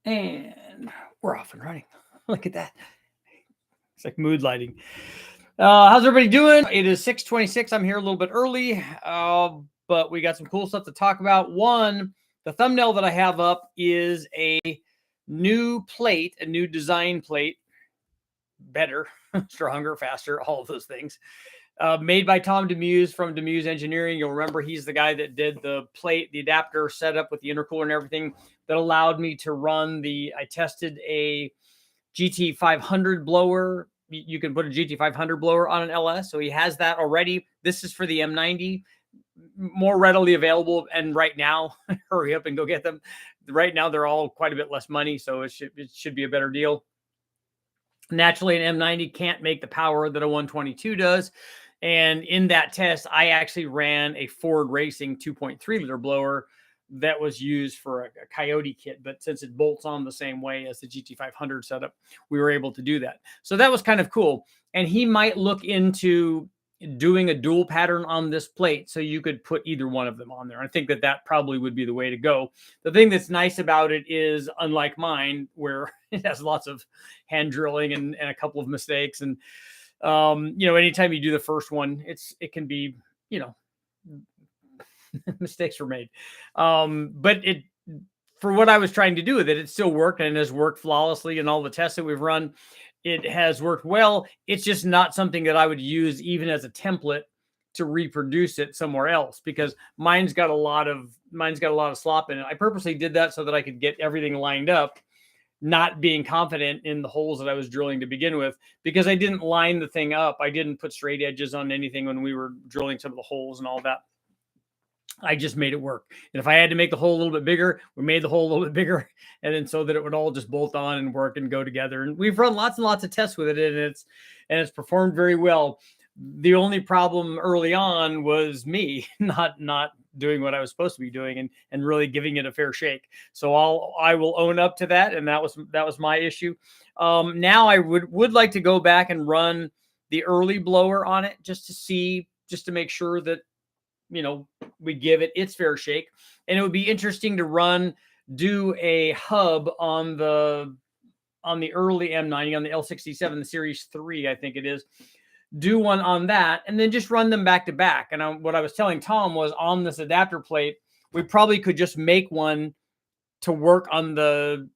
And we're off and running. Look at that. It's like mood lighting. How's everybody doing? It is 6:26. I'm here a little bit early, but we got some cool stuff to talk about. One, the thumbnail that I have up is a new plate, a new design plate. Better, stronger, faster, all of those things. Made by Tom DEMUSE from DEMUSE Engineering. You'll remember he's the guy that did the plate, the adapter setup with the intercooler and everything that allowed me to run I tested a GT500 blower. You can put a GT500 blower on an LS. So he has that already. This is for the M90, more readily available. And right now, hurry up and go get them. Right now, they're all quite a bit less money. So it should be a better deal. Naturally, an M90 can't make the power that a 122 does. And in that test, I actually ran a Ford Racing 2.3 liter blower that was used for a Coyote kit. But since it bolts on the same way as the GT500 setup, we were able to do that. So that was kind of cool. And he might look into doing a dual pattern on this plate so you could put either one of them on there. I think that probably would be the way to go. The thing that's nice about it is, unlike mine, where it has lots of hand drilling and a couple of mistakes. And, anytime you do the first one, it can be, mistakes were made. But for what I was trying to do with it, it still worked and has worked flawlessly in all the tests that we've run. It has worked well. It's just not something that I would use even as a template to reproduce it somewhere else, because mine's got a lot of slop in it. I purposely did that so that I could get everything lined up, not being confident in the holes that I was drilling to begin with, because I didn't line the thing up. I didn't put straight edges on anything when we were drilling some of the holes and all that. I just made it work. And if I had to make the hole a little bit bigger, we made the hole a little bit bigger, and then so that it would all just bolt on and work and go together. And we've run lots and lots of tests with it, and it's performed very well. The only problem early on was me not doing what I was supposed to be doing and really giving it a fair shake. So I will own up to that, and that was my issue. Now I would like to go back and run the early blower on it just to make sure that we give it its fair shake. And it would be interesting to do a hub on the early M90, on the L67, the Series 3, I think it is. Do one on that, and then just run them back to back. And what I was telling Tom was, on this adapter plate, we probably could just make one to work on the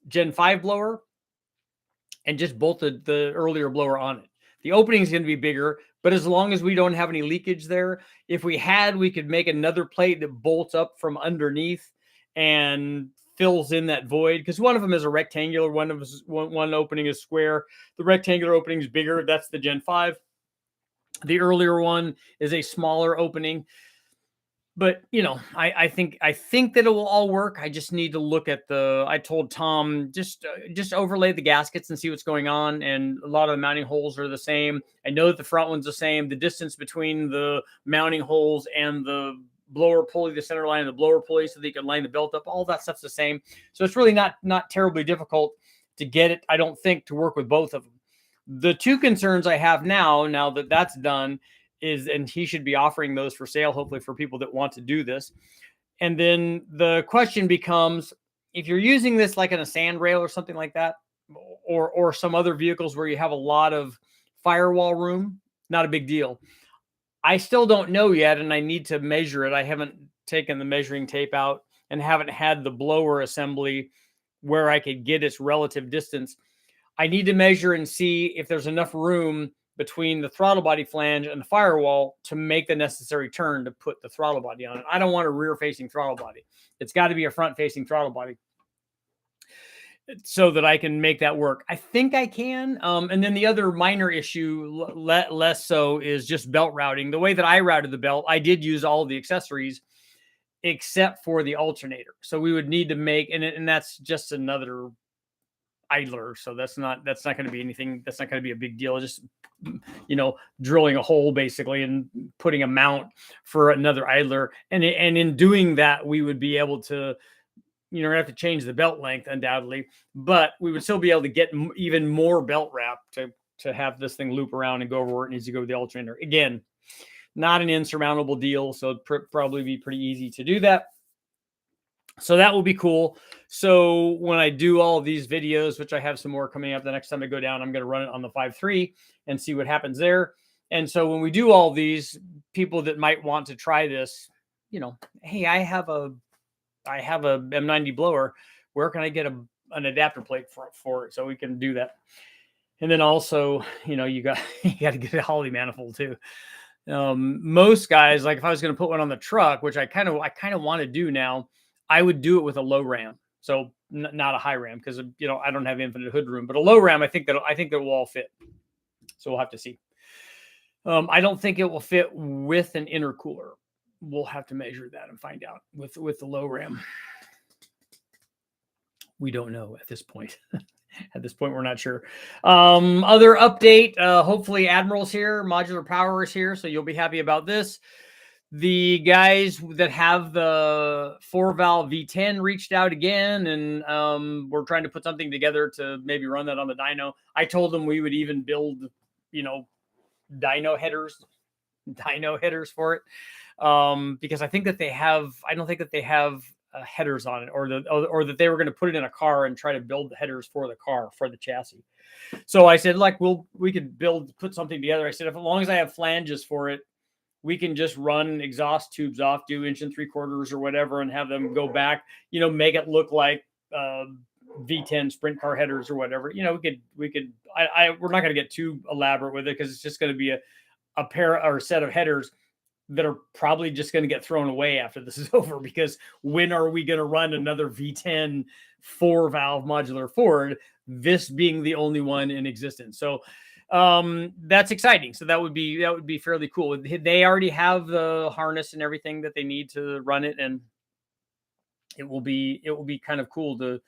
Gen 5 blower and just bolt the earlier blower on it. The opening is going to be bigger, but as long as we don't have any leakage there, if we could make another plate that bolts up from underneath and fills in that void, because one of them is a rectangular, one opening is square. The rectangular opening is bigger. That's the Gen 5. The earlier one is a smaller opening. But, I think that it will all work. I just need to look at I told Tom, just overlay the gaskets and see what's going on. And a lot of the mounting holes are the same. I know that the front one's the same. The distance between the mounting holes and the blower pulley, the center line of the blower pulley, so that you can line the belt up, all that stuff's the same. So it's really not terribly difficult to get it, I don't think, to work with both of them. The two concerns I have now that that's done, and he should be offering those for sale, hopefully, for people that want to do this. And then the question becomes, if you're using this like in a sand rail or something like that, or some other vehicles where you have a lot of firewall room, not a big deal. I still don't know yet, and I need to measure it. I haven't taken the measuring tape out and haven't had the blower assembly where I could get its relative distance. I need to measure and see if there's enough room between the throttle body flange and the firewall to make the necessary turn to put the throttle body on it. I don't want a rear-facing throttle body. It's got to be a front-facing throttle body so that I can make that work. I think I can. And then the other minor issue, less so, is just belt routing. The way that I routed the belt, I did use all the accessories except for the alternator. So we would need to make, and that's just another idler. So that's not going to be anything. That's not going to be a big deal. Just, drilling a hole basically and putting a mount for another idler. And in doing that, we would be able to, have to change the belt length undoubtedly, but we would still be able to get even more belt wrap to have this thing loop around and go where it needs to go with the alternator. Again, not an insurmountable deal. So it'd probably be pretty easy to do that. So that will be cool. So when I do all of these videos, which I have some more coming up the next time I go down, I'm going to run it on the 5.3 and see what happens there. And so when we do all these, people that might want to try this, you know, hey, I have a M90 blower. Where can I get an adapter plate for it so we can do that? And then also, you know, you got to get a HOLLEY manifold too. Most guys, like if I was going to put one on the truck, which I kind of want to do now, I would do it with a low ram. So not a high ram, because you know I don't have infinite hood room, but a low ram, I think that will all fit. So we'll have to see. I don't think it will fit with an intercooler. We'll have to measure that and find out with the low ram. We don't know at this point. At this point, we're not sure. Other update, hopefully Admiral's here, Modular Power is here, so you'll be happy about this. The guys that have the 4-valve V10 reached out again, and we're trying to put something together to maybe run that on the dyno. I told them we would even build, you know, dyno headers for it, because I think that they have. I don't think that they have headers on it, or that they were going to put it in a car and try to build the headers for the car, for the chassis. So I said, like, we could put something together. I said, as long as I have flanges for it, we can just run exhaust tubes off, do 1 3/4 or whatever, and have them go back, you know, make it look like V10 sprint car headers or whatever. You know, we're not going to get too elaborate with it, because it's just going to be a pair or a set of headers that are probably just going to get thrown away after this is over, because when are we going to run another V10 4-valve modular Ford, this being the only one in existence? So that's exciting. So that would be fairly cool. They already have the harness and everything that they need to run it, and it will be kind of cool to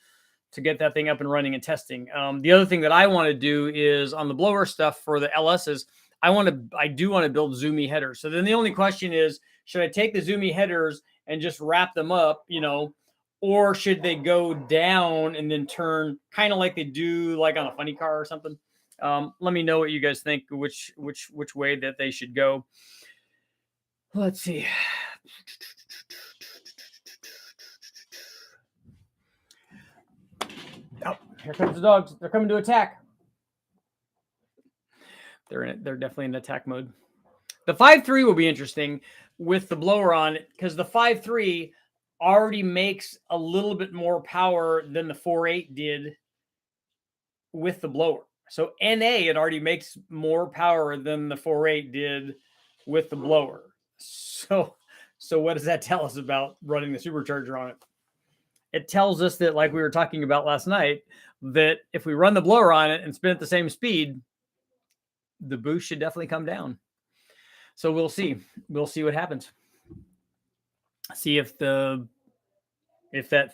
get that thing up and running and testing. The other thing that I want to do is on the blower stuff for the LSs. I do want to build Zoomy headers. So then the only question is, should I take the Zoomy headers and just wrap them up, you know, or should they go down and then turn, kind of like they do like on a funny car or something? Let me know what you guys think, which way that they should go. Let's see. Oh, here comes the dogs. They're coming to attack. They're definitely in attack mode. The 5.3 will be interesting with the blower on it, because the 5.3 already makes a little bit more power than the 4.8 did with the blower. So NA, it already makes more power than the 4.8 did with the blower. So what does that tell us about running the supercharger on it? It tells us that, like we were talking about last night, that if we run the blower on it and spin at the same speed, the boost should definitely come down. So we'll see. We'll see what happens. See if that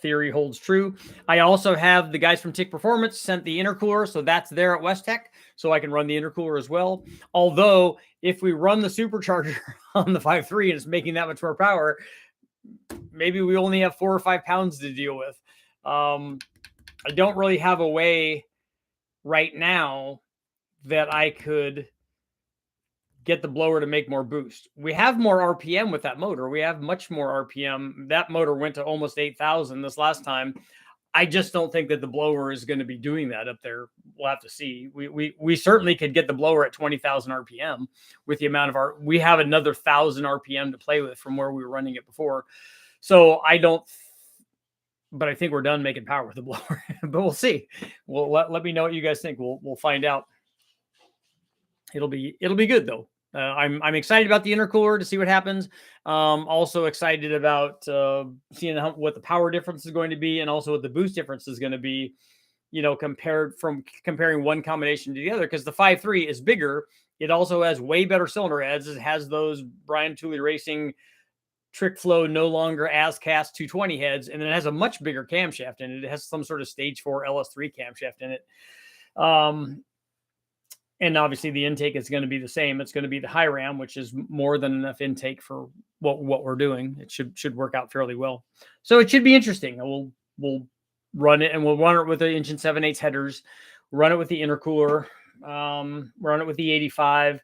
theory holds true. I also have the guys from TIC Performance sent the intercooler, so that's there at West Tech, so I can run the intercooler as well. Although if we run the supercharger on the 5.3 and it's making that much more power, maybe we only have 4 or 5 pounds to deal with. I don't really have a way right now that I could get the blower to make more boost. We have more RPM with that motor. We have much more RPM. That motor went to almost 8,000 this last time. I just don't think that the blower is going to be doing that up there. We'll have to see. We certainly could get the blower at 20,000 RPM with the amount of we have another 1,000 RPM to play with from where we were running it before. So but I think we're done making power with the blower, but we'll see. Well, let me know what you guys think. We'll find out. It'll be good though. I'm excited about the intercooler to see what happens. Also excited about seeing what the power difference is going to be, and also what the boost difference is going to be, you know, comparing one combination to the other, because the 5.3 is bigger. It also has way better cylinder heads. It has those Brian Tooley Racing Trick Flow no longer as cast 220 heads, and then it has a much bigger camshaft in it. It has some sort of stage 4 LS3 camshaft in it. And obviously the intake is going to be the same. It's going to be the high ram, which is more than enough intake for what we're doing. It should work out fairly well. So it should be interesting. We'll run it, and we'll run it with the 1 7/8 headers, run it with the intercooler, run it with the 85.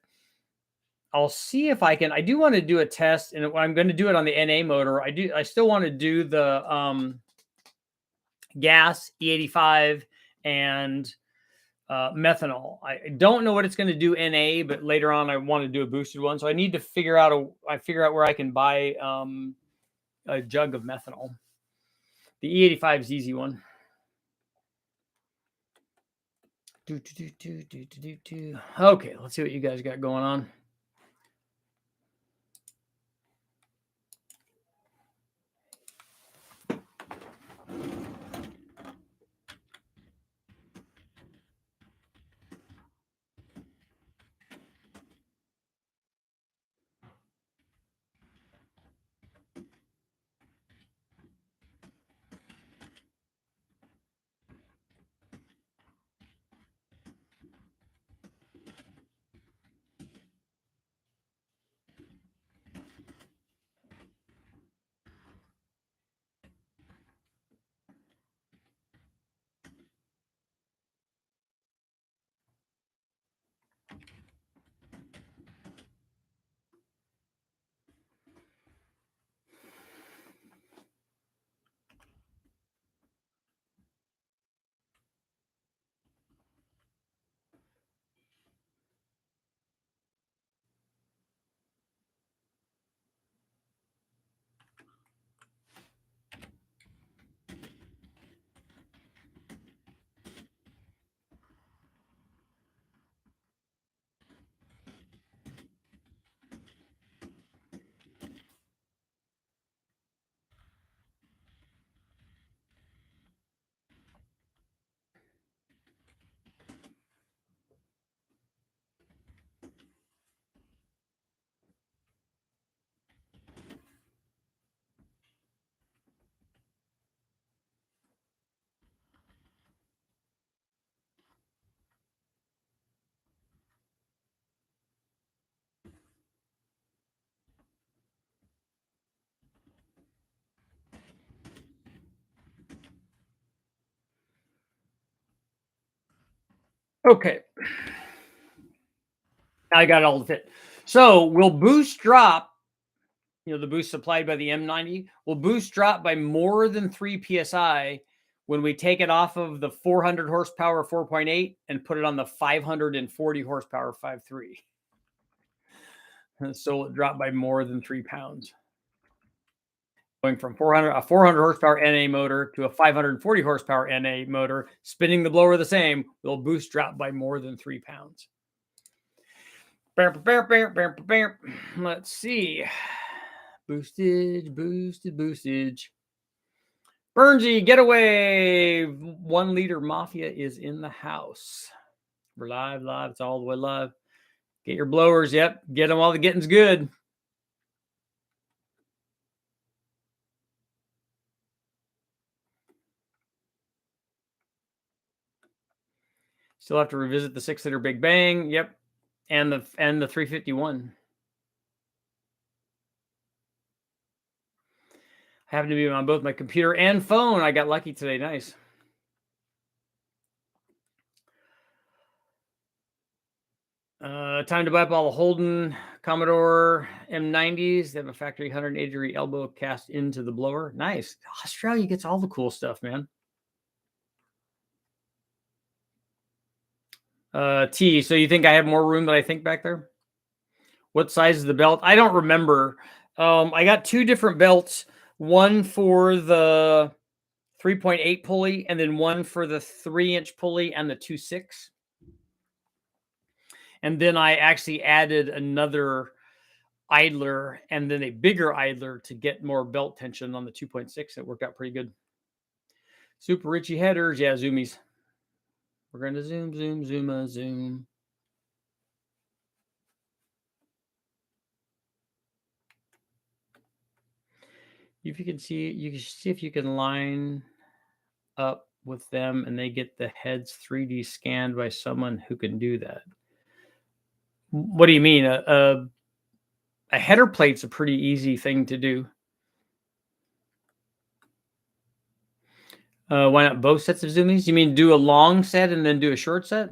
I'll see if I can. I do want to do a test, and I'm going to do it on the NA motor. I still want to do the gas E85 and methanol. I don't know what it's going to do NA, but later on I want to do a boosted one. So I need to figure out where I can buy a jug of methanol. The E85 is the easy one. Okay, let's see what you guys got going on. Okay. I got it all to fit. So will boost drop, the boost supplied by the M90 will boost drop by more than 3 psi when we take it off of the 400 horsepower 4.8 and put it on the 540 horsepower 5.3. So it dropped by more than 3 pounds. Going from a 400 horsepower NA motor to a 540 horsepower NA motor, spinning the blower the same, will boost drop by more than 3 pounds. Let's see. Boostage. Bernsey, get away. 1 liter mafia is in the house. We're live. It's all the way live. Get your blowers. Yep. Get them while the getting's good. Still have to revisit the 6-liter Big Bang. Yep. And the 351. Happen to be on both my computer and phone. I got lucky today. Nice. Time to buy up all the Holden Commodore M90s. They have a factory 180-degree elbow cast into the blower. Nice. Australia gets all the cool stuff, man. T, so you think I have more room than I think back there? What size is the belt? I don't remember. I got 2 different belts, one for the 3.8 pulley and then one for the 3-inch pulley and the 2.6. And then I actually added another idler and then a bigger idler to get more belt tension on the 2.6. It worked out pretty good. Super Richie headers. Yeah, zoomies. We're going to zoom. If you can see, you can see if you can line up with them and they get the heads 3D scanned by someone who can do that. What do you mean? A header plate's a pretty easy thing to do. Why not both sets of zoomies? You mean do a long set and then do a short set?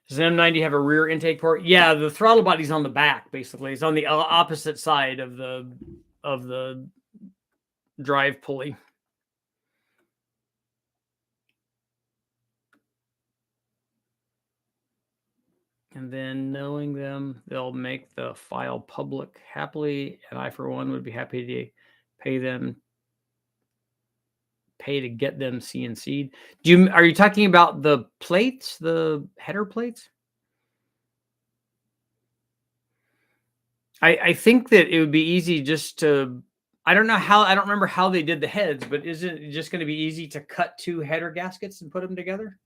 Does an M90 have a rear intake port? Yeah, the throttle body's on the back, basically. It's on the opposite side of the drive pulley. And then knowing them, they'll make the file public happily. And I, for one, would be happy to pay to get them CNC'd. Are you talking about the plates, the header plates? I think that it would be easy just to, I don't remember how they did the heads, but isn't it just going to be easy to cut 2 header gaskets and put them together?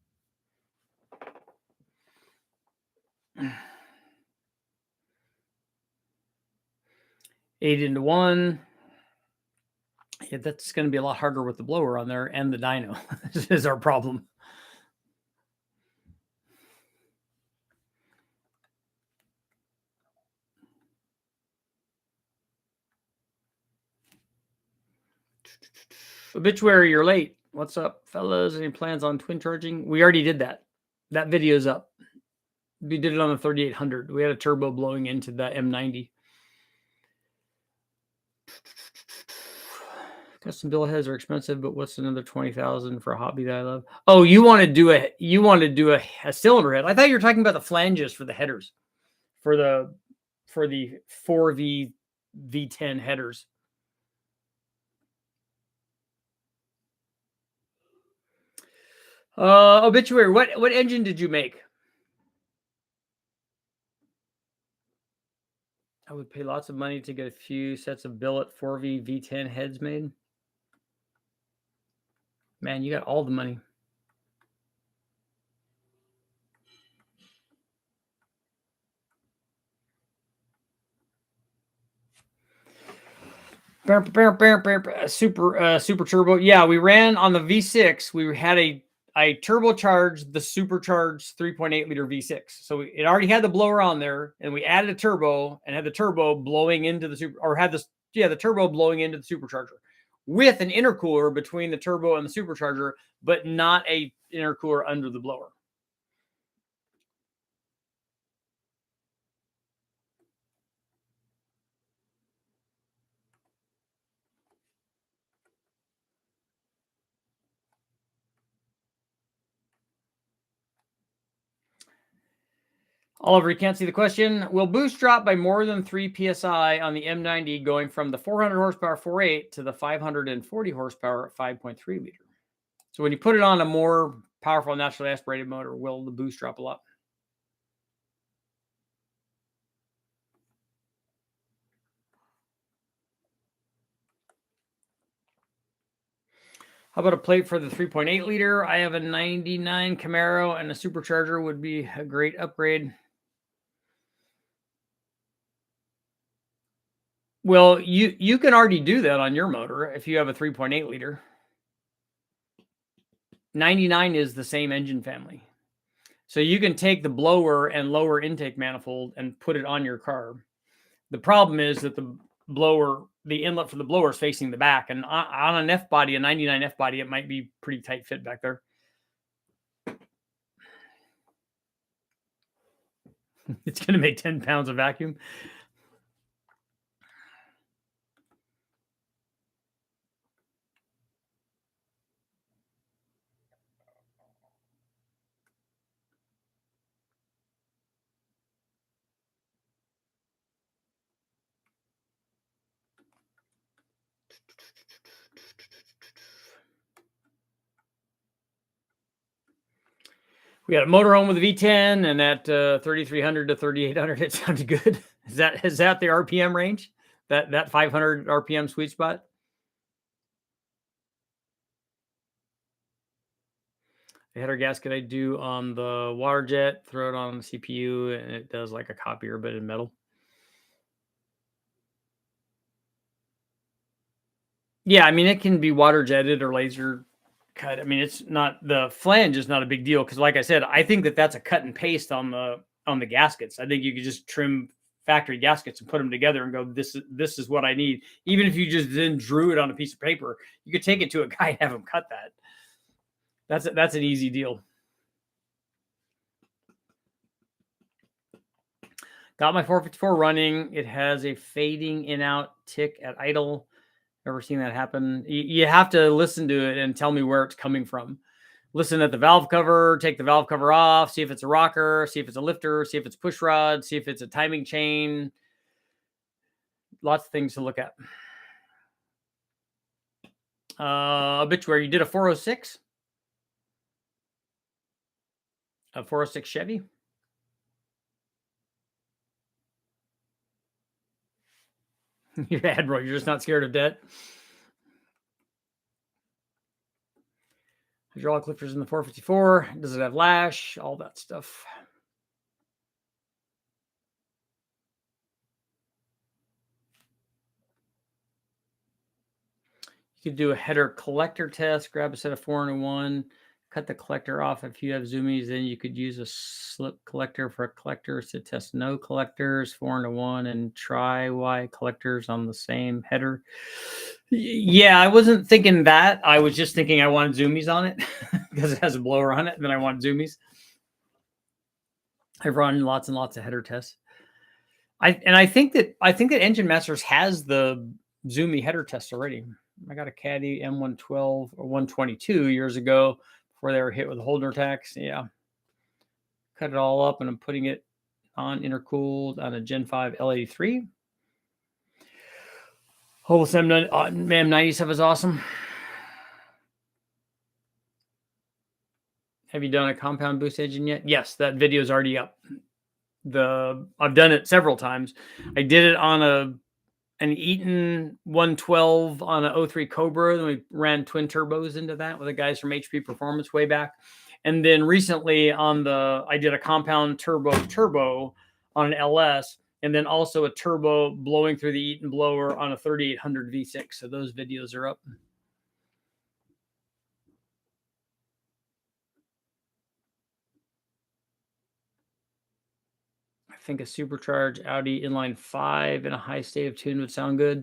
8 into 1. Yeah, that's going to be a lot harder with the blower on there and the dyno. This is our problem. Obituary, you're late. What's up, fellas? Any plans on twin charging? We already did that. That video's up. We did it on the 3800. We had a turbo blowing into the M90. Custom bill heads are expensive, but what's another 20,000 for a hobby that I love? Oh, you want to do a cylinder head? I thought you were talking about the flanges for the headers, for the 4V V10 headers. Obituary. What engine did you make? I would pay lots of money to get a few sets of billet 4V V10 heads made. Man, you got all the money. Super turbo. Yeah, we ran on the V6. We had I turbocharged the supercharged 3.8 liter V6. So it already had the blower on there, and we added a turbo and had the turbo blowing into the the turbo blowing into the supercharger with an intercooler between the turbo and the supercharger, but not a intercooler under the blower. Oliver, you can't see the question. Will boost drop by more than 3 psi on the M90 going from the 400 horsepower 4.8 to the 540 horsepower 5.3 liter? So when you put it on a more powerful naturally aspirated motor, will the boost drop a lot? How about a plate for the 3.8 liter? I have a 99 Camaro, and a supercharger would be a great upgrade. Well, you can already do that on your motor if you have a 3.8 liter. 99 is the same engine family. So you can take the blower and lower intake manifold and put it on your car. The problem is that the inlet for the blower is facing the back, and on an F body, a 99 F body, it might be pretty tight fit back there. It's going to make 10 pounds of vacuum. We got a motorhome with a V10, and at 3,300 to 3,800, it sounded good. Is that the RPM range? That 500 RPM sweet spot? The header gasket I do on the water jet, throw it on the CPU, and it does like a copier, but in metal. Yeah, I mean, it can be water jetted or laser cut. I mean, it's not, the flange is not a big deal because, like I said, I think that's a cut and paste on the gaskets. I think you could just trim factory gaskets and put them together and go, this is what I need. Even if you just then drew it on a piece of paper, you could take it to a guy and have him cut that. That's an easy deal. Got my 454 running. It has a fading in out tick at idle. Ever seen that happen? You have to listen to it and tell me where it's coming from. Listen at the valve cover, take the valve cover off, see if it's a rocker, see if it's a lifter, see if it's push rod, see if it's a timing chain. Lots of things to look at. Obituary, you did a 406? A 406 Chevy? You're Admiral, you're just not scared of debt. Hydraulic lifters in the 454. Does it have lash? All that stuff. You could do a header collector test, grab a set of 4-in-1, cut the collector off. If you have zoomies, then you could use a slip collector for collectors to test no collectors, 4-in-1, and try Y collectors on the same header. Yeah, I wasn't thinking that. I was just thinking I wanted zoomies on it because it has a blower on it, and then I want zoomies. I've run lots and lots of header tests. I think that Engine Masters has the zoomy header test already. I got a Caddy M112 or 122 years ago before they were hit with Holder tax. Yeah. Cut it all up and I'm putting it on intercooled on a Gen 5 L83. Whole M90 stuff is awesome. Have you done a compound boost engine yet? Yes, that video is already up. I've done it several times. I did it on an Eaton 112 on an 03 Cobra. Then we ran twin turbos into that with the guys from HP Performance way back. And then recently I did a compound turbo on an LS, and then also a turbo blowing through the Eaton blower on a 3800 V6. So those videos are up. I think a supercharged Audi inline 5 in a high state of tune would sound good.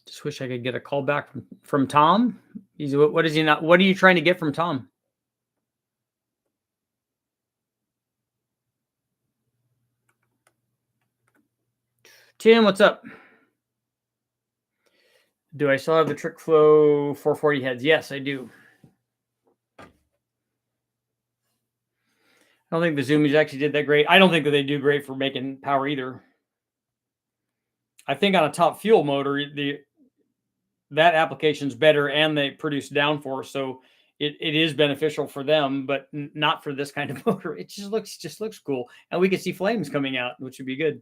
Just wish I could get a call back from Tom. What is he not? What are you trying to get from Tom? Tim, what's up? Do I still have the Trick Flow 440 heads? Yes, I do. I don't think the zoomies actually did that great. I don't think that they do great for making power either. I think on a top fuel motor, that application's better and they produce downforce. So it is beneficial for them, but not for this kind of motor. It just looks cool. And we could see flames coming out, which would be good. I'm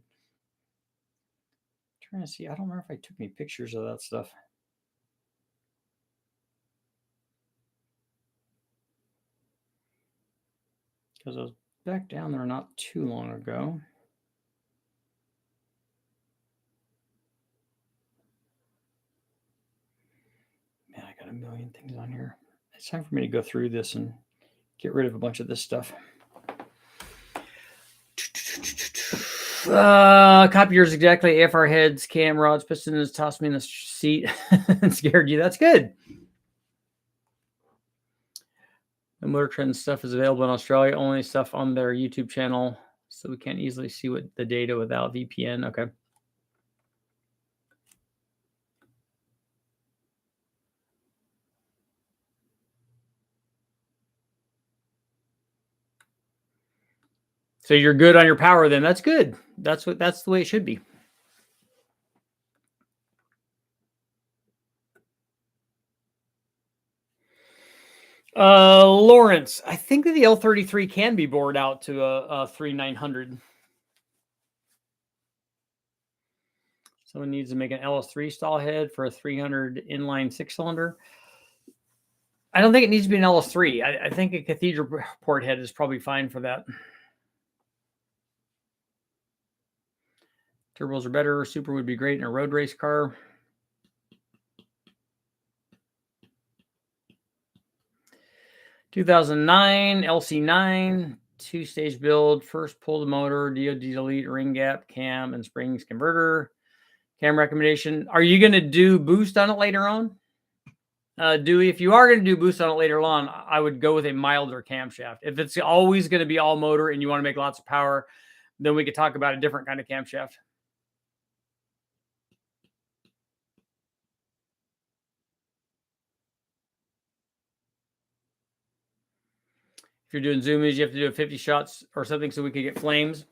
trying to see. I don't remember if I took any pictures of that stuff. Because I was back down there not too long ago. Man, I got a million things on here. It's time for me to go through this and get rid of a bunch of this stuff. Copiers exactly. AFR heads, cam rods, pistons tossed me in the seat and scared you. That's good. The Motor Trend stuff is available in Australia. Only stuff on their YouTube channel, so we can't easily see what the data without VPN. Okay. So you're good on your power then. That's good. That's the way it should be. Lawrence, I think that the L33 can be bored out to a 3900. Someone needs to make an LS3 stall head for a 300 inline 6-cylinder. I don't think it needs to be an LS3. I think a cathedral port head is probably fine for that. Turbos are better. Super would be great in a road race car. (2009) LC9 2-stage build. First pull the motor, DOD delete, ring gap, cam, and springs converter. Cam recommendation. Are you going to do boost on it later on? Dewey, if you are going to do boost on it later on, I would go with a milder camshaft. If it's always going to be all motor and you want to make lots of power, then we could talk about a different kind of camshaft. If you're doing zoomies, you have to do 50 shots or something so we could get flames.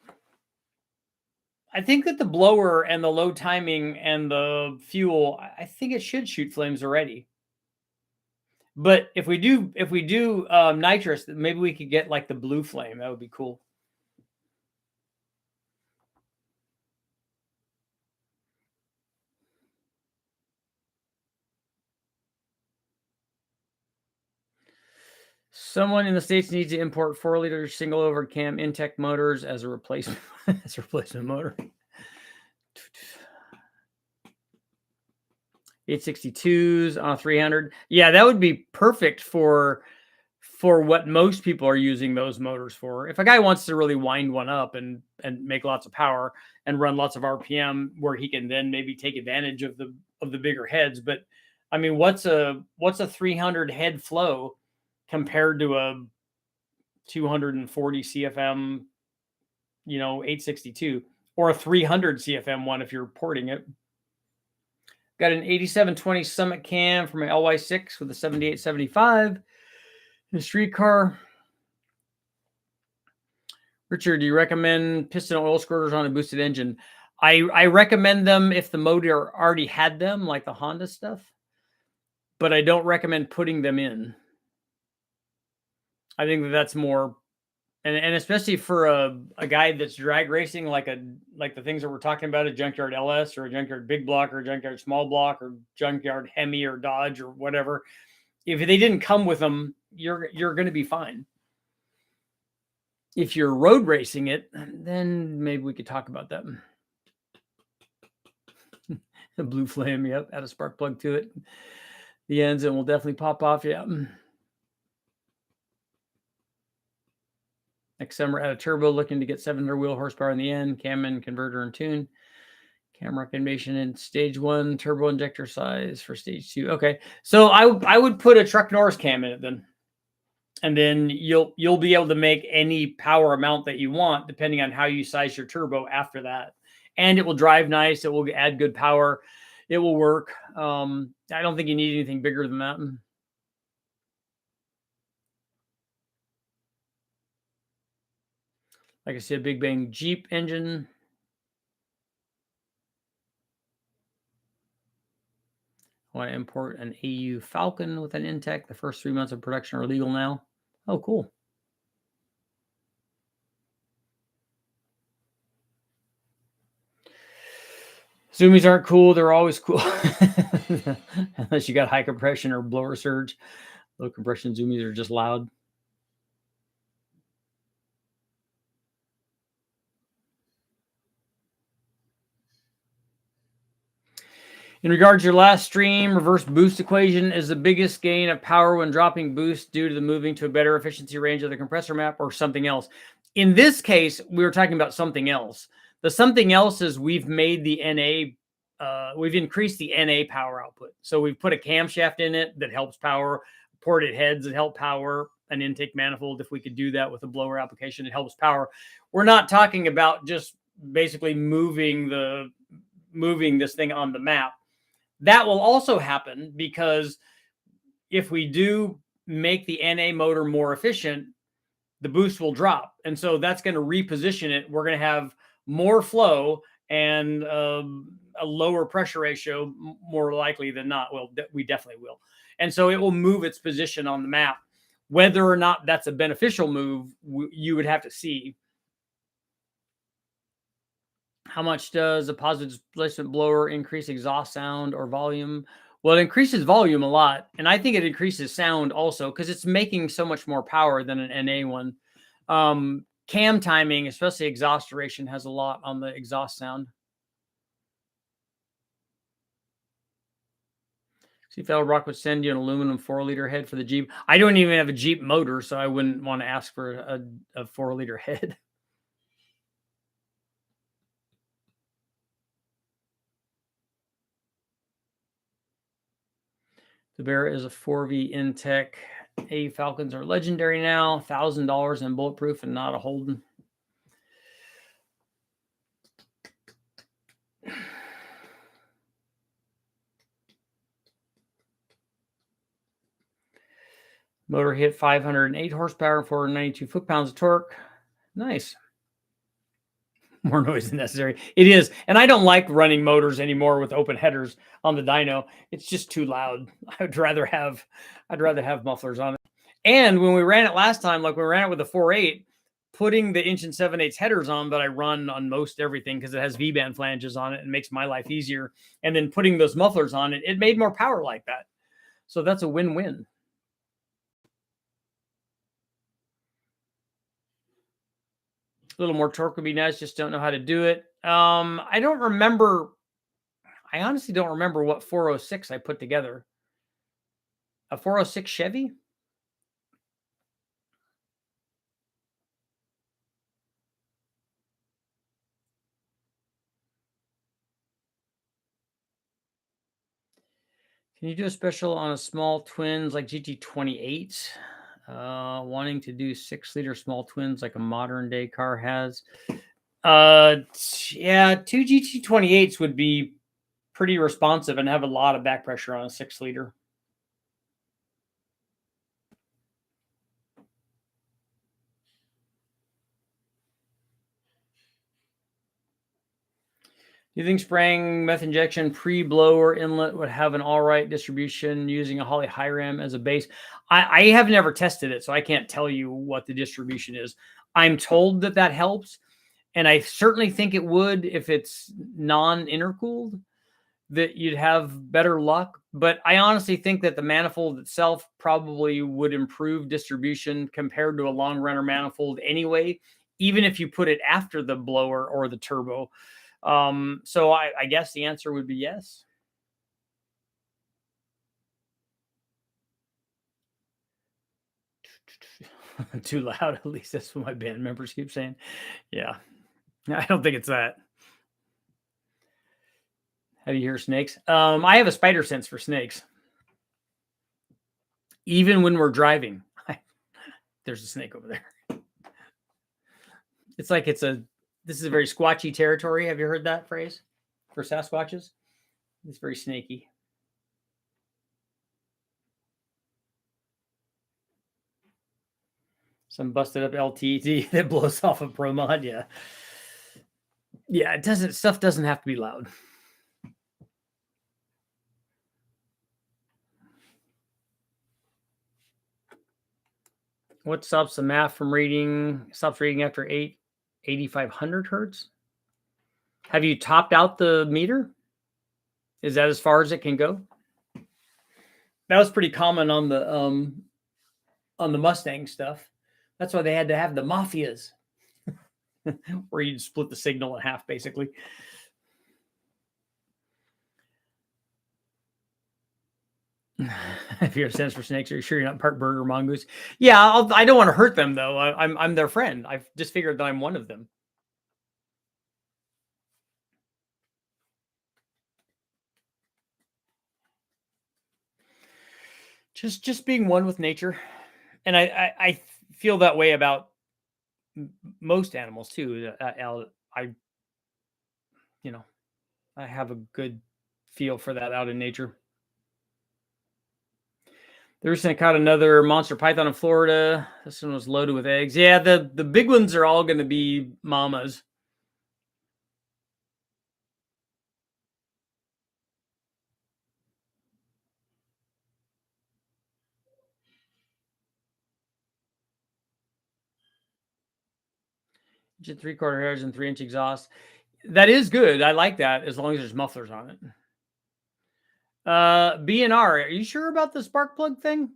I think that the blower and the low timing and the fuel, I think it should shoot flames already. But if we do nitrous, maybe we could get like the blue flame. That would be cool. Someone in the States needs to import 4-liter single overcam Intech motors as a replacement motor. 862s on a 300. Yeah, that would be perfect for what most people are using those motors for. If a guy wants to really wind one up and make lots of power and run lots of RPM, where he can then maybe take advantage of the bigger heads. But I mean, what's a 300 head flow compared to a 240 CFM, 862, or a 300 CFM one if you're porting it. Got an 8720 Summit cam from an LY6 with a 7875. The streetcar. Richard, do you recommend piston oil squirters on a boosted engine? I recommend them if the motor already had them, like the Honda stuff, but I don't recommend putting them in. I think that's more, and especially for a guy that's drag racing, like the things that we're talking about, a junkyard LS or a junkyard big block or a junkyard small block or junkyard Hemi or Dodge or whatever. If they didn't come with them, you're going to be fine. If you're road racing it, then maybe we could talk about that. The blue flame, yep, add a spark plug to it. The ends, and will definitely pop off, yeah. Next summer, add a turbo, looking to get 700 wheel horsepower in the end, cam and converter and tune. Cam recommendation in stage 1, turbo injector size for stage 2. Okay, so I would put a Truck Norris cam in it then. And then you'll be able to make any power amount that you want depending on how you size your turbo after that. And it will drive nice. It will add good power. It will work. I don't think you need anything bigger than that. Like I said, Big Bang Jeep engine. I want to import an AU Falcon with an Intech. The first 3 months of production are legal now. Oh, cool. Zoomies aren't cool. They're always cool. Unless you got high compression or blower surge. Low compression zoomies are just loud. In regards to your last stream, reverse boost equation is the biggest gain of power when dropping boost due to the moving to a better efficiency range of the compressor map or something else. In this case, we were talking about something else. The something else is we've made the NA, we've increased the NA power output. So we've put a camshaft in it that helps power, ported heads that help power, an intake manifold. If we could do that with a blower application, it helps power. We're not talking about just basically moving this thing on the map. That will also happen because if we do make the NA motor more efficient, the boost will drop. And so that's going to reposition it. We're going to have more flow and a lower pressure ratio, more likely than not. Well, we definitely will. And so it will move its position on the map. Whether or not that's a beneficial move, you would have to see. How much does a positive displacement blower increase exhaust sound or volume? Well, it increases volume a lot. And I think it increases sound also because it's making so much more power than an NA one. Cam timing, especially exhaust duration, has a lot on the exhaust sound. See if Rock would send you an aluminum 4-liter head for the Jeep. I don't even have a Jeep motor, so I wouldn't want to ask for a 4-liter head. The Bear is a 4V Intech. A Falcons are legendary now. $1,000 and bulletproof and not a Holden. Motor hit 508 horsepower, 492 foot-pounds of torque. Nice. More noise than necessary. It is. And I don't like running motors anymore with open headers on the dyno. It's just too loud. I'd rather have mufflers on it. And when we ran it last time, like we ran it with a 4.8, putting the 1 7/8 headers on that I run on most everything because it has V-band flanges on it and makes my life easier. And then putting those mufflers on it, it made more power like that. So that's a win-win. A little more torque would be nice. Just don't know how to do it. I don't remember. I honestly don't remember what 406 I put together. A 406 Chevy? Can you do a special on a small twins like GT28? Wanting to do 6-liter small twins like a modern day car has. Yeah, 2 GT28s would be pretty responsive and have a lot of back pressure on a 6-liter. Do you think spraying meth injection pre-blower inlet would have an all right distribution using a Holley high ram as a base? I have never tested it, so I can't tell you what the distribution is. I'm told that that helps, and I certainly think it would if it's non-intercooled, that you'd have better luck. But I honestly think that the manifold itself probably would improve distribution compared to a long runner manifold anyway, even if you put it after the blower or the turbo. So I guess the answer would be yes. Too loud, at least that's what my band members keep saying. Yeah. I don't think it's that. How do you hear snakes? I have a spider sense for snakes. Even when we're driving, there's a snake over there. It's like this is a very squatchy territory. Have you heard that phrase for Sasquatches? It's very snaky. Some busted up LTD that blows off a Pro Mod. Yeah. Yeah, stuff doesn't have to be loud. What stops the math from stops reading after 8,500 hertz? Have you topped out the meter? Is that as far as it can go? That was pretty common on the Mustang stuff. That's why they had to have the mafias, where you'd split the signal in half, basically. If you're a sense for snakes, are you sure you're not part bird or mongoose? Yeah, I don't want to hurt them though. I'm their friend. I've just figured that I'm one of them. Just being one with nature, and I feel that way about most animals too. I have a good feel for that out in nature. They recently caught another monster python in Florida. This one was loaded with eggs. Yeah, the big ones are all going to be mamas. Inch 3/4 hairs and 3-inch exhaust. That is good. I like that as long as there's mufflers on it. B&R, are you sure about the spark plug thing?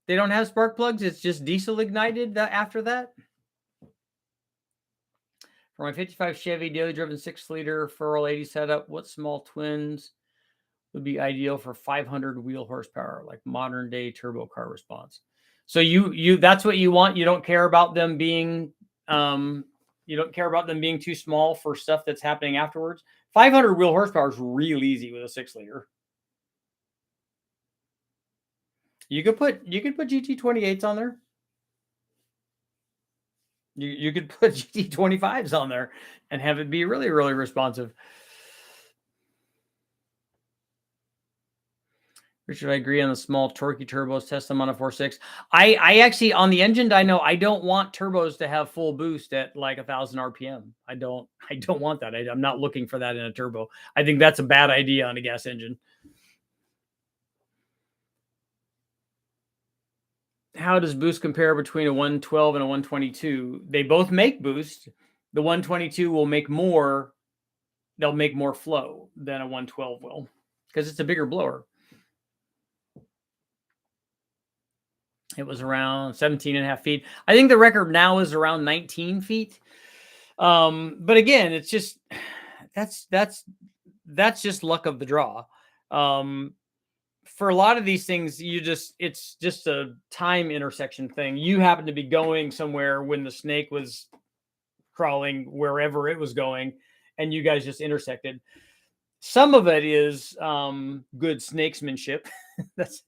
They don't have spark plugs. It's just diesel ignited after that. For my 55 Chevy daily driven 6-liter 480 setup, what small twins would be ideal for 500 wheel horsepower, like modern day turbo car response? So you that's what you want. You don't care about them being too small for stuff that's happening afterwards. 500 wheel horsepower is real easy with a 6-liter. You could put GT28s on there. You could put GT25s on there and have it be really, really responsive. Richard, I agree on the small torquey turbos. Test them on a 4.6. I actually, on the engine dyno, I don't want turbos to have full boost at like 1,000 RPM. I don't want that. I'm not looking for that in a turbo. I think that's a bad idea on a gas engine. How does boost compare between a 112 and a 122? They both make boost. The 122 will make more. They'll make more flow than a 112 will because it's a bigger blower. It was around 17 and a half feet. I think the record now is around 19 feet. But again, it's just, that's just luck of the draw. For a lot of these things, it's just a time intersection thing. You happen to be going somewhere when the snake was crawling wherever it was going, and you guys just intersected. Some of it is good snakesmanship. that's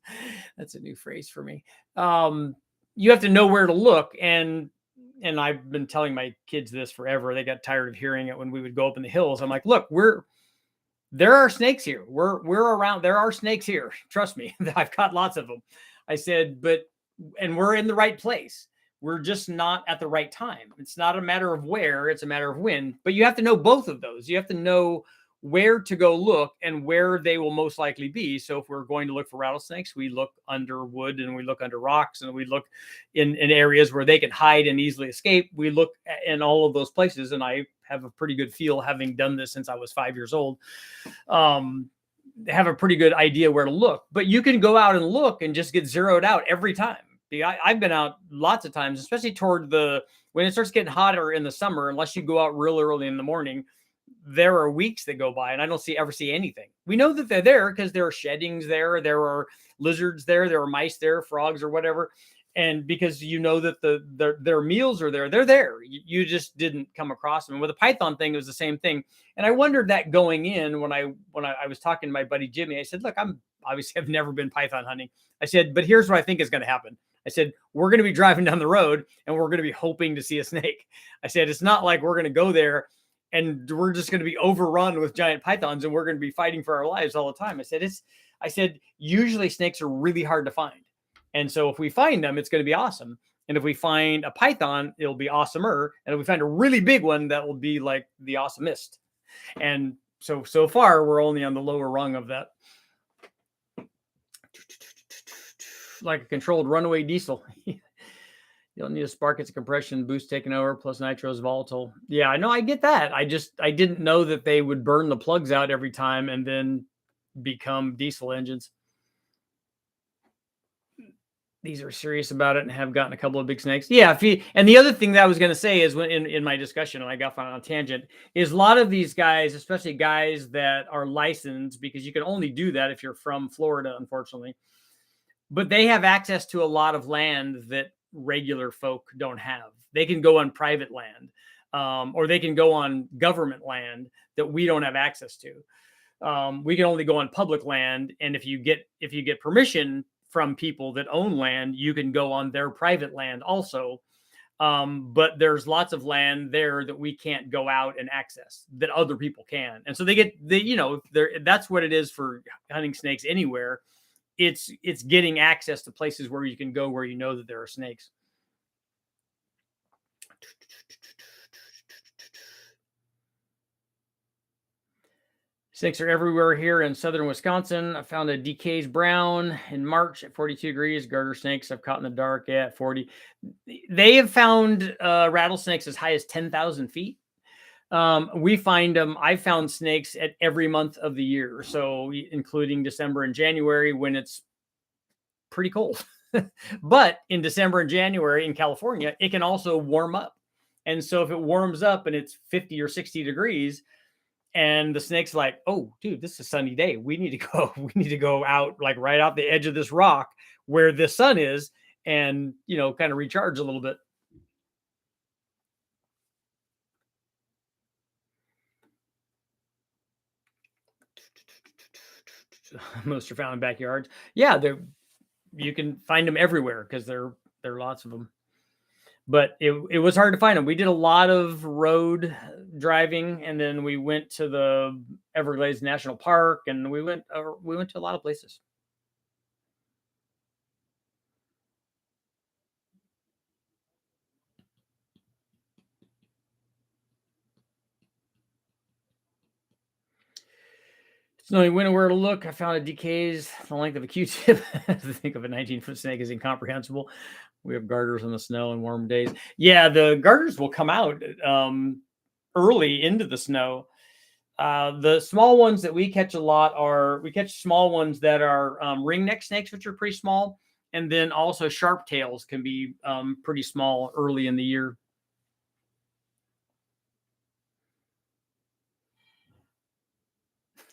a new phrase for me. You have to know where to look, and I've been telling my kids this forever. They got tired of hearing it when we would go up in the hills. I'm like, look, there are snakes here. We're around. There are snakes here. Trust me. I've caught lots of them. I said, and we're in the right place. We're just not at the right time. It's not a matter of where, it's a matter of when. But you have to know both of those. You have to know where to go look and where they will most likely be. So if we're going to look for rattlesnakes, we look under wood and we look under rocks and we look in areas where they can hide and easily escape. We look in all of those places. And I have a pretty good feel, having done this since I was 5 years old, have a pretty good idea where to look. But you can go out and look and just get zeroed out every time. I've been out lots of times, especially toward when it starts getting hotter in the summer, unless you go out real early in the morning. There are weeks that go by and I don't ever see anything. We know that they're there because there are sheddings there. There are lizards there. There are mice there, frogs or whatever. And because you know that their meals are there, they're there. You just didn't come across them. And with the python thing, it was the same thing. And I wondered that going in when I was talking to my buddy Jimmy. I said, look, I've never been python hunting. I said, but here's what I think is going to happen. I said, we're going to be driving down the road and we're going to be hoping to see a snake. I said, it's not like we're going to go there and we're just going to be overrun with giant pythons and we're going to be fighting for our lives all the time. I said, usually snakes are really hard to find. And so if we find them, it's going to be awesome. And if we find a python, it'll be awesomer. And if we find a really big one, that will be like the awesomest. And so far, we're only on the lower rung of that. Like a controlled runaway diesel. You'll need a spark. It's a compression boost taken over, plus nitro is volatile. Yeah, I know. I get that. I didn't know that they would burn the plugs out every time and then become diesel engines. These are serious about it and have gotten a couple of big snakes. Yeah. And the other thing that I was going to say is when in my discussion, and I got on a tangent, is a lot of these guys, especially guys that are licensed, because you can only do that if you're from Florida, unfortunately, but they have access to a lot of land that regular folk don't have. They can go on private land, or they can go on government land that we don't have access to. We can only go on public land. And if you get permission from people that own land, you can go on their private land also. But there's lots of land there that we can't go out and access that other people can. And so that's what it is for hunting snakes anywhere. It's getting access to places where you can go where you know that there are snakes. Snakes are everywhere here in southern Wisconsin. I found a DK's brown in March at 42 degrees. Garter snakes I've caught in the dark at 40. They have found rattlesnakes as high as 10,000 feet. We find them. I found snakes at every month of the year, so including December and January when it's pretty cold. But in December and January in California, it can also warm up. And so if it warms up and it's 50 or 60 degrees, and the snake's like, oh, dude, this is a sunny day. We need to go. We need to go out, like right out the edge of this rock where the sun is, and kind of recharge a little bit. Most are found in backyards. Yeah, you can find them everywhere because there are lots of them. But it was hard to find them. We did a lot of road driving, and then we went to the Everglades National Park, and we went to a lot of places. So knowing when and where to look, I found a decays the length of a Q-tip. To think of a 19-foot snake is incomprehensible. We have garters in the snow and warm days. Yeah, the garters will come out early into the snow. The small ones that we catch a lot we catch small ones that are ringneck snakes, which are pretty small. And then also sharp tails can be pretty small early in the year.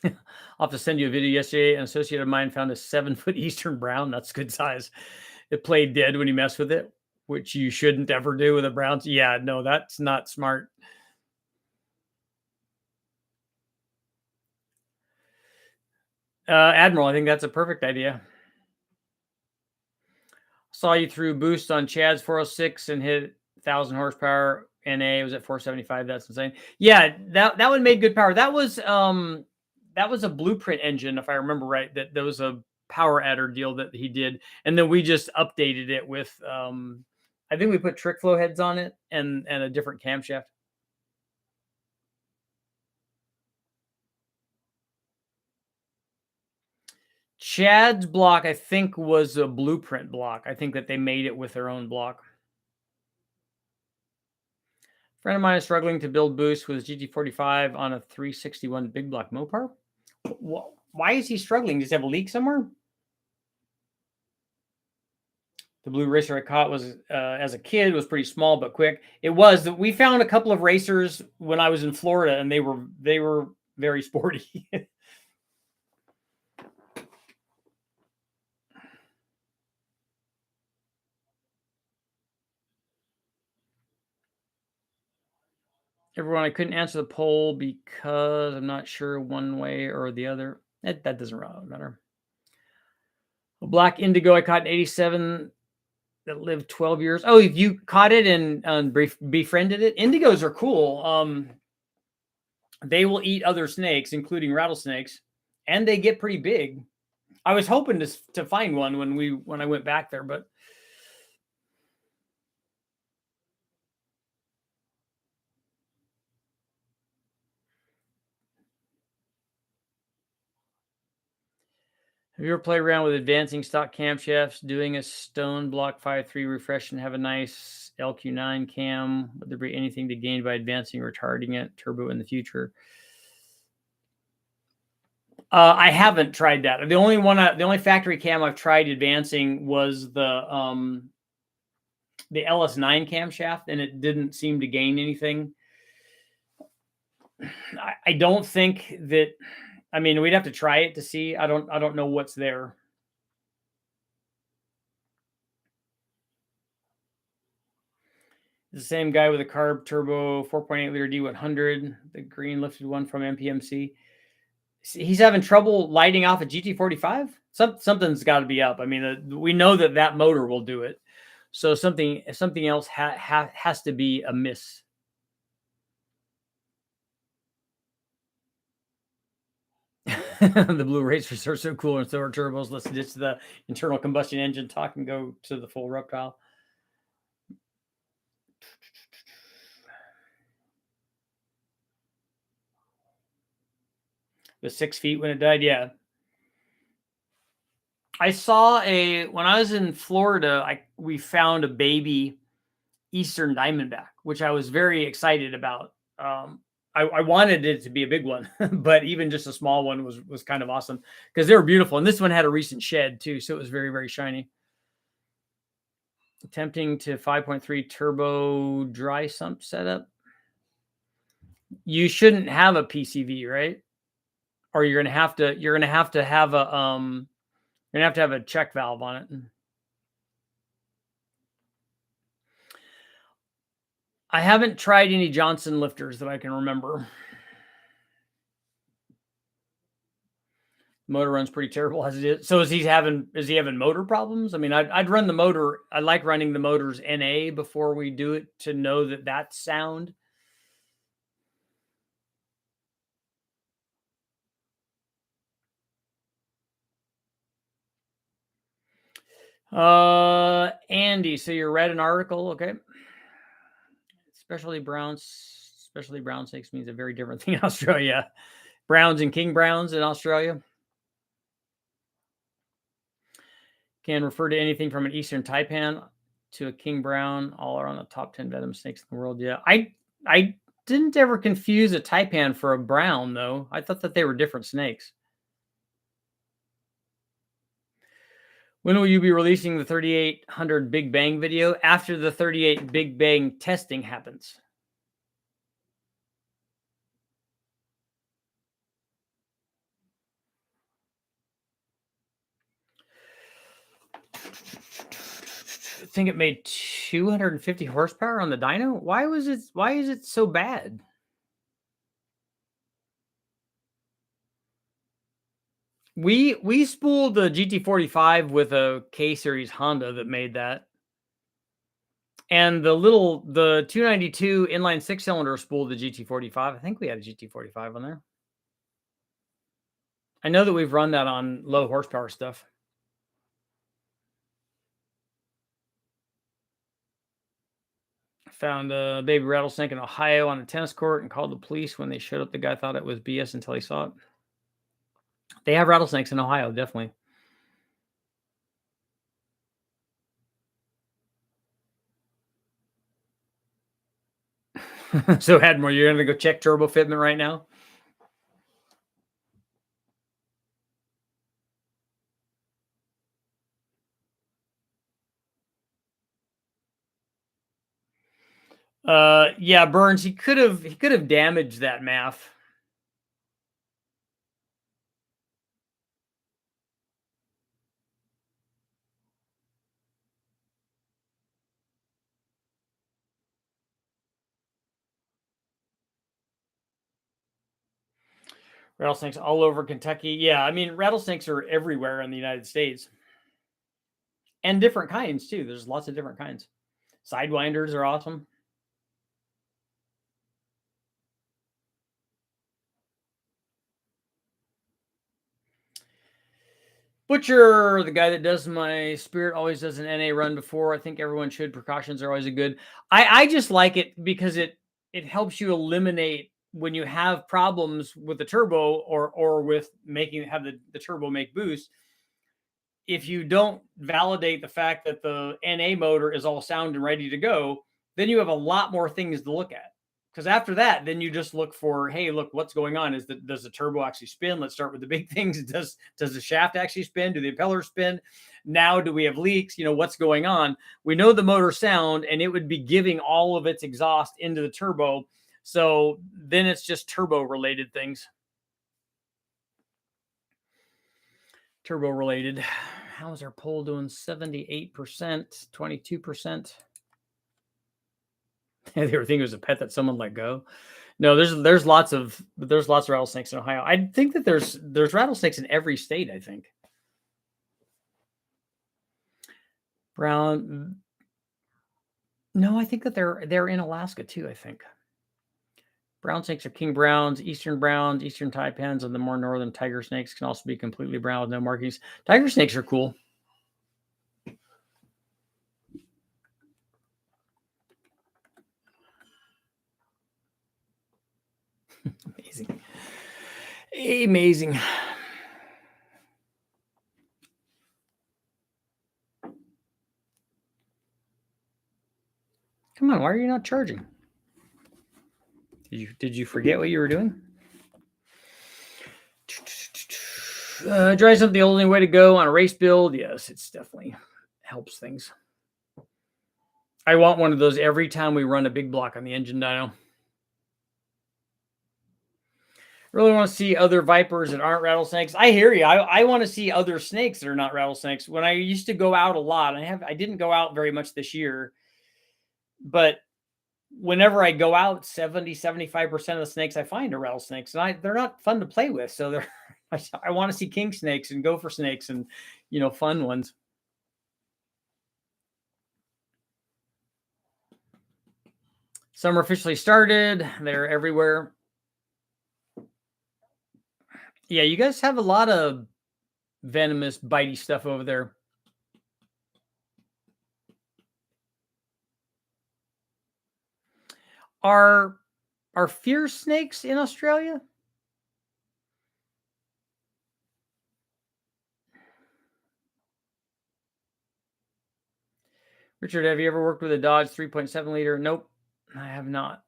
I'll have to send you a video. Yesterday, an associate of mine found a 7-foot Eastern brown. That's good size. It played dead when you mess with it, which you shouldn't ever do with a brown. Yeah, no, that's not smart. Admiral, I think that's a perfect idea. Saw you threw boost on Chad's 406 and hit 1,000 horsepower. NA was at 475. That's insane. Yeah, that one made good power. That was a Blueprint engine, if I remember right. That there was a power adder deal that he did, and then we just updated it with I think we put trick flow heads on it and a different camshaft. Chad's block, I think, was a Blueprint block. I think that they made it with their own block. Friend of mine is struggling to build boost with his GT45 on a 361 big block Mopar. Why is he struggling? Does he have a leak somewhere? The blue racer I caught was as a kid was pretty small but quick. It was. We found a couple of racers when I was in Florida, and they were very sporty. Everyone, I couldn't answer the poll because I'm not sure one way or the other. That doesn't really matter. A black indigo I caught in 87 that lived 12 years. Oh, you caught it and befriended it? Indigos are cool. They will eat other snakes, including rattlesnakes, and they get pretty big. I was hoping to find one when I went back there, but have you ever played around with advancing stock camshafts, doing a stone block 5.3 refresh and have a nice LQ9 cam? Would there be anything to gain by advancing or retarding it turbo in the future? I haven't tried that. The only factory cam I've tried advancing was the LS9 camshaft, and it didn't seem to gain anything. I don't think that. I mean, we'd have to try it to see. I don't know what's there. The same guy with a carb turbo 4.8 liter D100, the green lifted one from MPMC. He's having trouble lighting off a GT45. Something's got to be up. I mean, we know that motor will do it. So something else has to be amiss. The blue racers are so cool and so are turbos. Let's ditch the internal combustion engine talk and go to the full reptile. It was 6 feet when it died. Yeah. I saw when I was in Florida, we found a baby Eastern Diamondback, which I was very excited about. I wanted it to be a big one, but even just a small one was kind of awesome because they were beautiful. And this one had a recent shed too, so it was very, very shiny. Attempting to 5.3 turbo dry sump setup. You shouldn't have a PCV, right? Or you're gonna have to have a check valve on it. I haven't tried any Johnson lifters that I can remember. Motor runs pretty terrible as it is. So is he having motor problems? I mean, I'd run the motor. I like running the motors NA before we do it to know that that's sound. Andy, so you read an article, okay? Specialty brown snakes means a very different thing in Australia. Browns and king browns in Australia can refer to anything from an eastern taipan to a king brown. All are on the top 10 venomous snakes in the world. Yeah, I didn't ever confuse a taipan for a brown though. I thought that they were different snakes. When will you be releasing the 3800 Big Bang video? After the 38 Big Bang testing happens. I think it made 250 horsepower on the dyno. Why is it so bad? We spooled the GT45 with a K series Honda that made that. And the 292 inline 6-cylinder spooled the GT45. I think we had a GT45 on there. I know that we've run that on low horsepower stuff. Found a baby rattlesnake in Ohio on a tennis court and called the police. When they showed up, the guy thought it was BS until he saw it. They have rattlesnakes in Ohio, definitely. So, Hadmore, you're going to go check turbo fitment right now? Yeah, Burns, he could have damaged that MAF. Rattlesnakes all over Kentucky. Yeah, I mean, rattlesnakes are everywhere in the United States. And different kinds, too. There's lots of different kinds. Sidewinders are awesome. Butcher, the guy that does my Spirit, always does an NA run before. I think everyone should. Precautions are always a good. I just like it because it helps you eliminate when you have problems with the turbo or with have the turbo make boost. If you don't validate the fact that the NA motor is all sound and ready to go, then you have a lot more things to look at. Because after that, then you just look for, hey, look, what's going on? Does the turbo actually spin? Let's start with the big things. Does the shaft actually spin? Do the impellers spin? Now, do we have leaks? What's going on? We know the motor sound, and it would be giving all of its exhaust into the turbo. So then it's just turbo related things. Turbo related. How is our poll doing? 78%, 22%. They were thinking it was a pet that someone let go. No, there's lots of rattlesnakes in Ohio. I think that there's rattlesnakes in every state, I think. Brown. No, I think that they're in Alaska too, I think. Brown snakes are king browns, eastern taipans, and the more northern tiger snakes can also be completely brown with no markings. Tiger snakes are cool. Amazing. Come on, why are you not charging? Did you forget what you were doing? Dry something the only way to go on a race build. Yes, it's definitely helps things. I want one of those every time we run a big block on the engine dyno. Really want to see other vipers that aren't rattlesnakes. I hear you. I want to see other snakes that are not rattlesnakes. When I used to go out a lot, I didn't go out very much this year, but whenever I go out, 70-75% of the snakes I find are rattlesnakes, and they're not fun to play with. So I want to see king snakes and gopher snakes and, fun ones. Summer officially started. They're everywhere. Yeah, you guys have a lot of venomous, bitey stuff over there. Are fear snakes in Australia? Richard, have you ever worked with a Dodge 3.7 liter? Nope, I have not.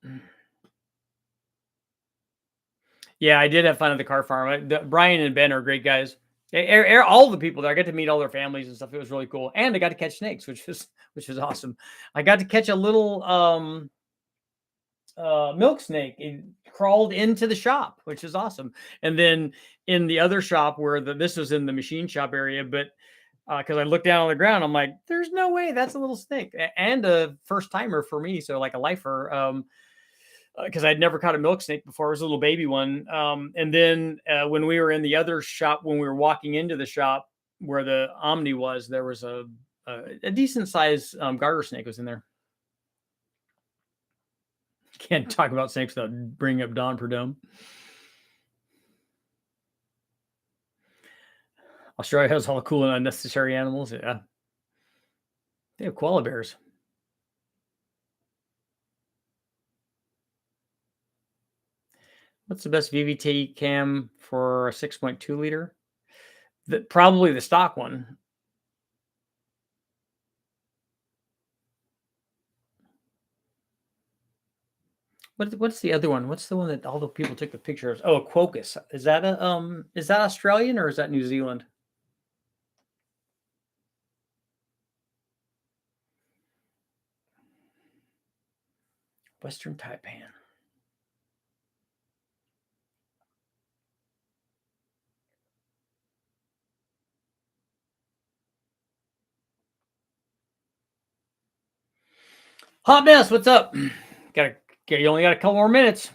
Yeah, I did have fun at the car farm. Brian and Ben are great guys. All the people there, I got to meet all their families and stuff. It was really cool, and I got to catch snakes, which was awesome. I got to catch a little milk snake. It crawled into the shop, which is awesome. And then in the other shop where this was in the machine shop area, but because I looked down on the ground, I'm like, there's no way that's a little snake, and a first timer for me, so like a lifer. Because I'd never caught a milk snake before. It was a little baby one. And then when we were in the other shop, when we were walking into the shop where the Omni was, there was a decent sized garter snake was in there. Can't talk about snakes without bringing up Don Perdome. Australia has all the cool and unnecessary animals. Yeah. They have koala bears. What's the best VVT cam for a 6.2 liter? Probably the stock one. What's the other one? What's the one that all the people took the picture of? Oh, a Quocus. Is that Australian or is that New Zealand? Western Taipan. Hot mess, what's up? You only got a couple more minutes.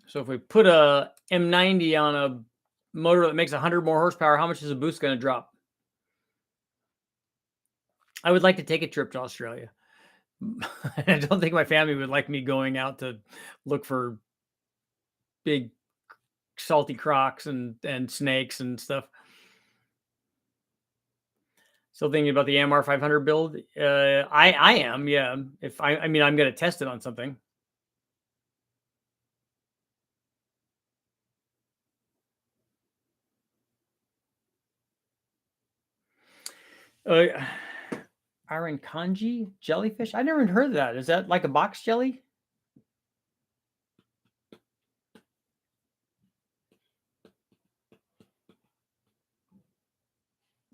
So if we put a M90 on a motor that makes 100 more horsepower, how much is a boost going to drop? I would like to take a trip to Australia. I don't think my family would like me going out to look for big salty crocs and snakes and stuff. Still thinking about the AMR 500 build. I am, yeah. If I mean, I'm going to test it on something. Iron kanji jellyfish. I never heard of that. Is that like a box jelly?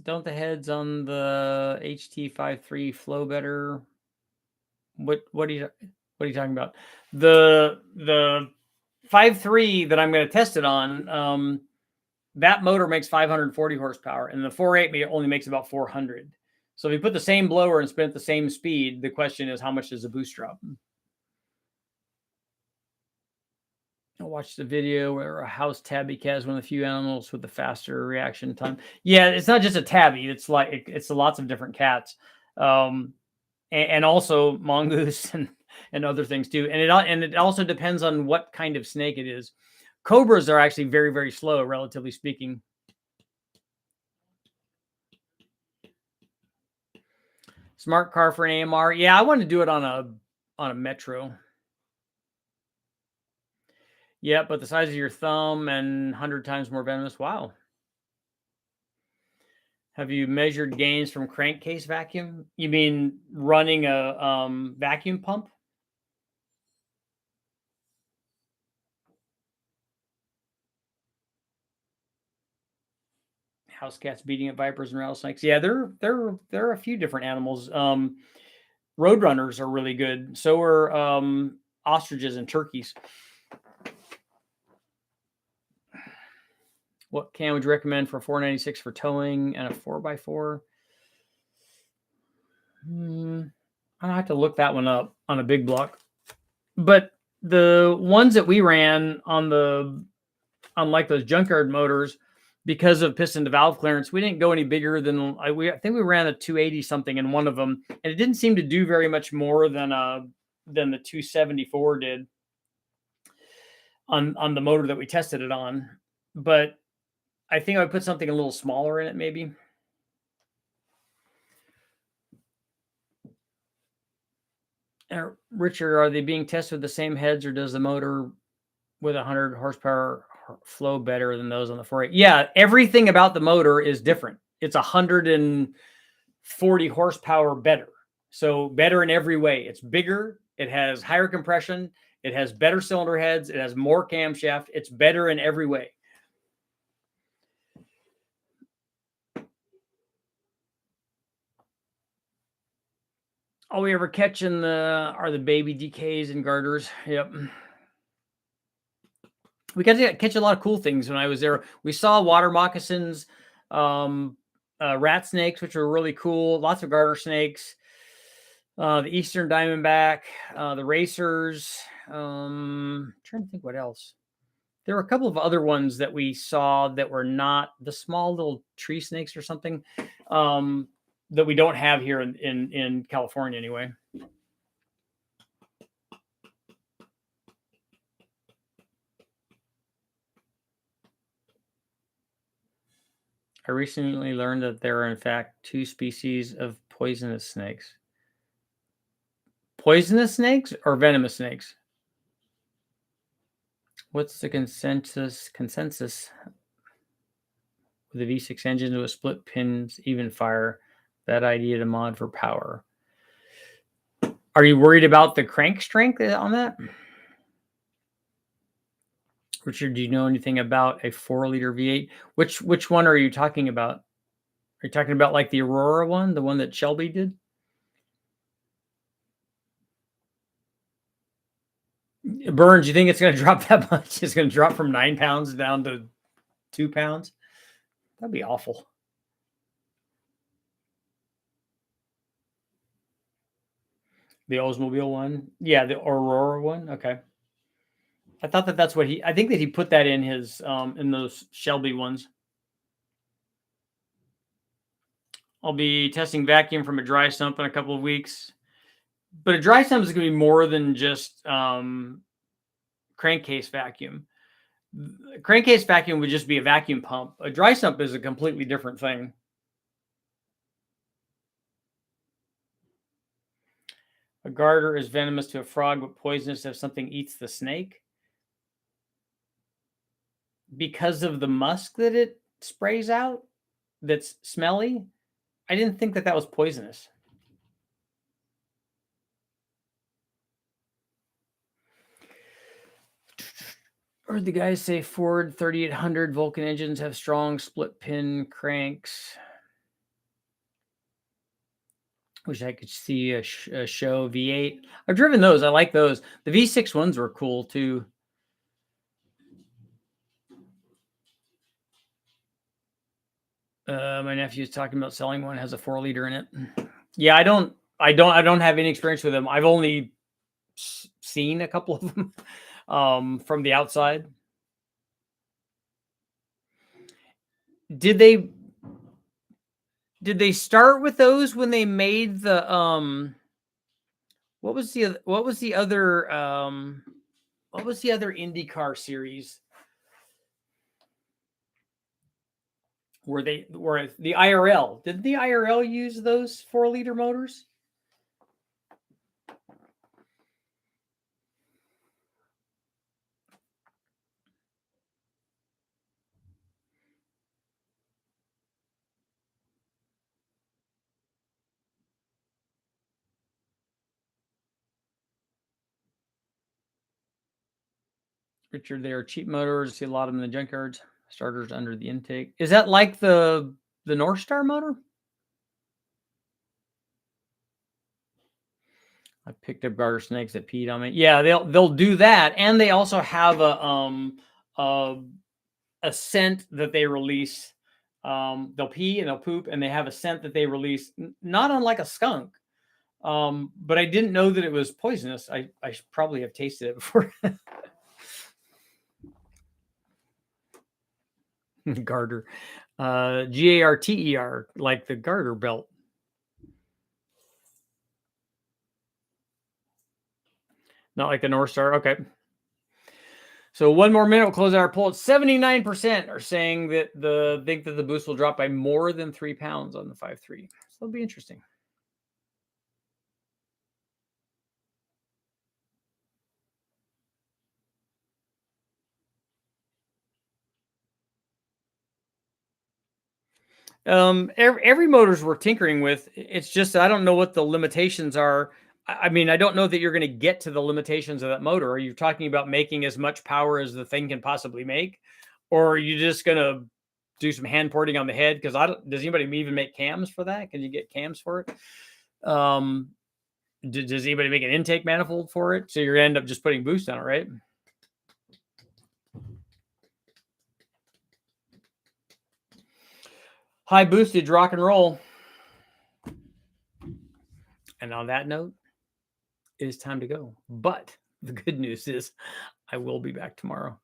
Don't the heads on the HT53 flow better? What are you talking about? The 5.3 that I'm going to test it on, that motor makes 540 horsepower, and the 4.8 only makes about 400. So if you put the same blower and spin at the same speed, the question is how much does the boost drop? I watched the video where a house tabby cat is one of the few animals with the faster reaction time. Yeah, it's not just a tabby. It's like it's lots of different cats, and also mongoose and other things too. And it also depends on what kind of snake it is. Cobras are actually very, very slow, relatively speaking. Smart car for an AMR. Yeah, I want to do it on a Metro. Yeah, but the size of your thumb and 100 times more venomous. Wow. Have you measured gains from crankcase vacuum? You mean running a vacuum pump? House cats beating up vipers and rattlesnakes. Yeah, there are a few different animals. Roadrunners are really good. So are ostriches and turkeys. What cam would you recommend for 496 for towing and a 4x4? I have to look that one up on a big block. But The ones that we ran on like those junkyard motors, because of piston to valve clearance, we didn't go any bigger than I think we ran a 280 something in one of them, and it didn't seem to do very much more than the 274 did on the motor that we tested it on. But I think I would put something a little smaller in it, maybe. Richard, are they being tested with the same heads, or does the motor with 100 horsepower flow better than those on the 480? Yeah, everything about the motor is different. It's 140 horsepower better. So better in every way. It's bigger. It has higher compression. It has better cylinder heads. It has more camshaft. It's better in every way. All we ever catch are the baby DKs and garters. Yep. We got to catch a lot of cool things when I was there. We saw water moccasins, rat snakes, which were really cool. Lots of garter snakes, the eastern diamondback, the racers. Trying to think what else. There were a couple of other ones that we saw that were not the small little tree snakes or something, that we don't have here in California anyway. I recently learned that there are, in fact, 2 species of poisonous snakes. Poisonous snakes or venomous snakes? What's the consensus with the V6 engine with split pins, even fire? Bad idea to mod for power. Are you worried about the crank strength on that? Richard, do you know anything about a 4-liter V8? Which one are you talking about? Are you talking about like the Aurora one, the one that Shelby did? Burns, you think it's going to drop that much? It's going to drop from 9 pounds down to 2 pounds? That'd be awful. The Oldsmobile one? Yeah, the Aurora one? Okay. I thought that's what I think that he put that in his, in those Shelby ones. I'll be testing vacuum from a dry sump in a couple of weeks. But a dry sump is going to be more than just crankcase vacuum. Crankcase vacuum would just be a vacuum pump. A dry sump is a completely different thing. A garter is venomous to a frog, but poisonous if something eats the snake. Because of the musk that it sprays out that's smelly. I didn't think that was poisonous. Or the guys say Ford 3800 Vulcan engines have strong split pin cranks. Wish I could see a show V8. I've driven those. I like those. The V6 ones were cool too. My nephew's talking about selling one, has a 4-liter in it. Yeah, I don't have any experience with them. I've only seen a couple of them from the outside. Did they start with those when they made the what was the other IndyCar series where the IRL, did the IRL use those 4-liter motors? Richard, they are cheap motors. I see a lot of them in the junkyards. Starters under the intake. Is that like the North Star motor? I picked up garter snakes that peed on me. Yeah, they'll do that, and they also have a scent that they release. They'll pee and they'll poop, and they have a scent that they release, not unlike a skunk. But I didn't know that it was poisonous. I should probably have tasted it before. Garter, Garter, like the garter belt. Not like the North Star. Okay. So one more minute, we'll close out our poll. 79% are saying that think that the boost will drop by more than 3 pounds on the 5.3. So it'll be interesting. Every motors we're tinkering with. It's just I don't know what the limitations are. I mean, I don't know that you're going to get to the limitations of that motor. Are you talking about making as much power as the thing can possibly make, or are you just going to do some hand porting on the head? Because I don't. Does anybody even make cams for that? Can you get cams for it? Does anybody make an intake manifold for it? So you're gonna end up just putting boost on it, right? High boostage rock and roll. And on that note, it is time to go. But the good news is I will be back tomorrow.